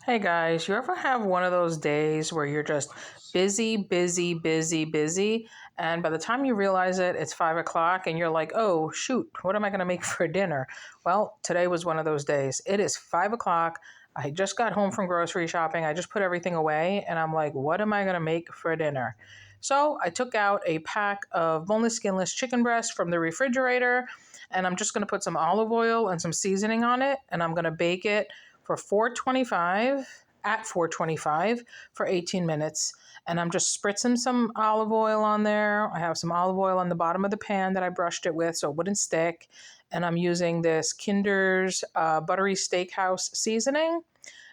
Hey guys, you ever have one of those days where you're just busy, busy, busy, busy, and by the time you realize it, it's 5 o'clock and you're like, oh shoot, what am I going to make for dinner? Well, today was one of those days. It is 5 o'clock. I just got home from grocery shopping. I just put everything away and I'm like, what am I going to make for dinner? So I took out a pack of boneless, skinless chicken breast from the refrigerator and I'm just going to put some olive oil and some seasoning on it and I'm going to bake it for 425 at 425 for 18 minutes. And I'm just spritzing some olive oil on there. I have some olive oil on the bottom of the pan that I brushed it with so it wouldn't stick. And I'm using this Kinder's buttery steakhouse seasoning.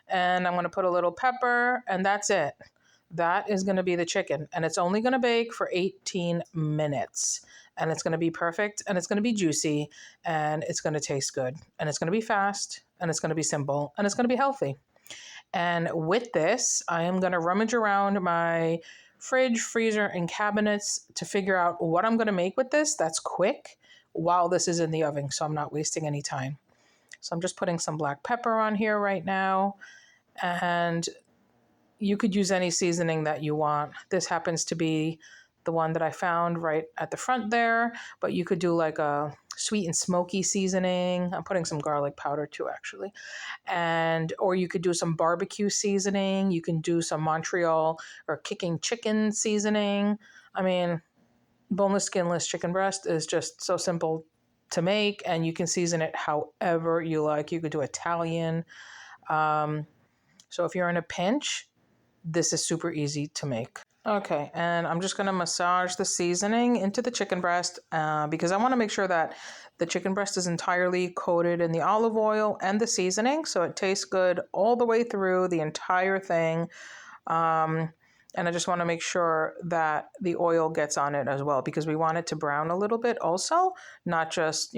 And I'm going to put a little pepper, and that's it. That is going to be the chicken. And it's only going to bake for 18 minutes. And it's going to be perfect, and it's going to be juicy, and it's going to taste good. And it's going to be fast, and it's going to be simple, and it's going to be healthy. And with this, I am going to rummage around my fridge, freezer, and cabinets to figure out what I'm going to make with this that's quick while this is in the oven, so I'm not wasting any time. So I'm just putting some black pepper on here right now. And you could use any seasoning that you want. This happens to be the one that I found right at the front there, but you could do like a sweet and smoky seasoning. I'm putting some garlic powder too, actually. Or you could do some barbecue seasoning. You can do some Montreal or kicking chicken seasoning. I mean, boneless, skinless chicken breast is just so simple to make, and you can season it however you like. You could do Italian. So if you're in a pinch, this is super easy to make. Okay, and I'm just going to massage the seasoning into the chicken breast because I want to make sure that the chicken breast is entirely coated in the olive oil and the seasoning so it tastes good all the way through the entire thing. And I just want to make sure that the oil gets on it as well because we want it to brown a little bit also, not just,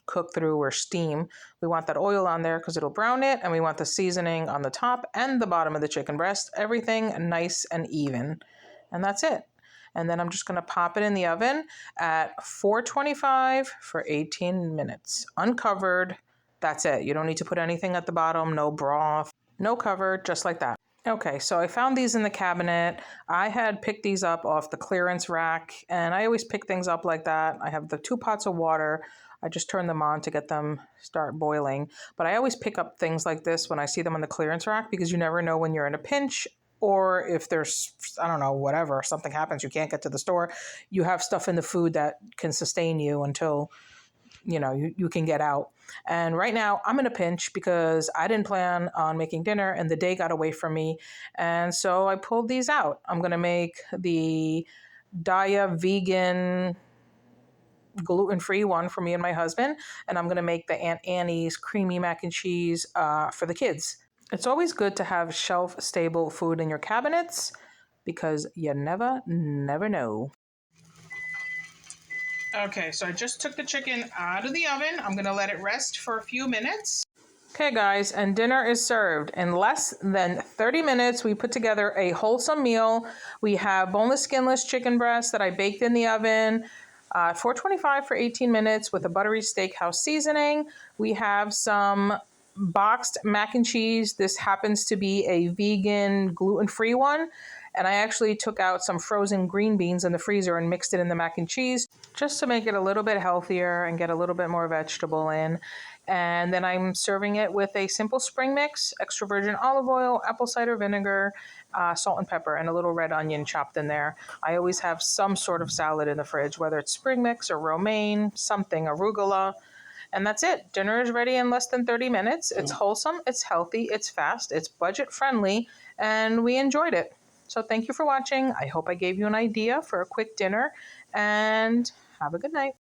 cook through or steam. We want that oil on there because it'll brown it, and we want the seasoning on the top and the bottom of the chicken breast, everything nice and even. And that's it. And then I'm just going to pop it in the oven at 425 for 18 minutes. Uncovered. That's it. You don't need to put anything at the bottom, no broth, no cover, just like that. Okay, so I found these in the cabinet. I had picked these up off the clearance rack, and I always pick things up like that. I have the 2 pots of water. I just turn them on to get them start boiling. But I always pick up things like this when I see them on the clearance rack because you never know when you're in a pinch or if there's, I don't know, whatever, something happens, you can't get to the store. You have stuff in the food that can sustain you until you can get out. And right now I'm in a pinch because I didn't plan on making dinner and the day got away from me. And so I pulled these out. I'm going to make the Daya vegan gluten-free one for me and my husband. And I'm going to make the Aunt Annie's creamy mac and cheese for the kids. It's always good to have shelf-stable food in your cabinets because you never know. Okay, so I just took the chicken out of the oven. I'm going to let it rest for a few minutes. Okay, guys, and dinner is served. In less than 30 minutes, we put together a wholesome meal. We have boneless, skinless chicken breast that I baked in the oven. 425 for 18 minutes with a buttery steakhouse seasoning. We have some boxed mac and cheese. This happens to be a vegan, gluten-free one. And I actually took out some frozen green beans in the freezer and mixed it in the mac and cheese just to make it a little bit healthier and get a little bit more vegetable in. And then I'm serving it with a simple spring mix, extra virgin olive oil, apple cider vinegar, salt and pepper, and a little red onion chopped in there. I always have some sort of salad in the fridge, whether it's spring mix or romaine, something, arugula. And that's it. Dinner is ready in less than 30 minutes. It's wholesome, it's healthy, it's fast, it's budget friendly, and we enjoyed it. So thank you for watching. I hope I gave you an idea for a quick dinner, and have a good night.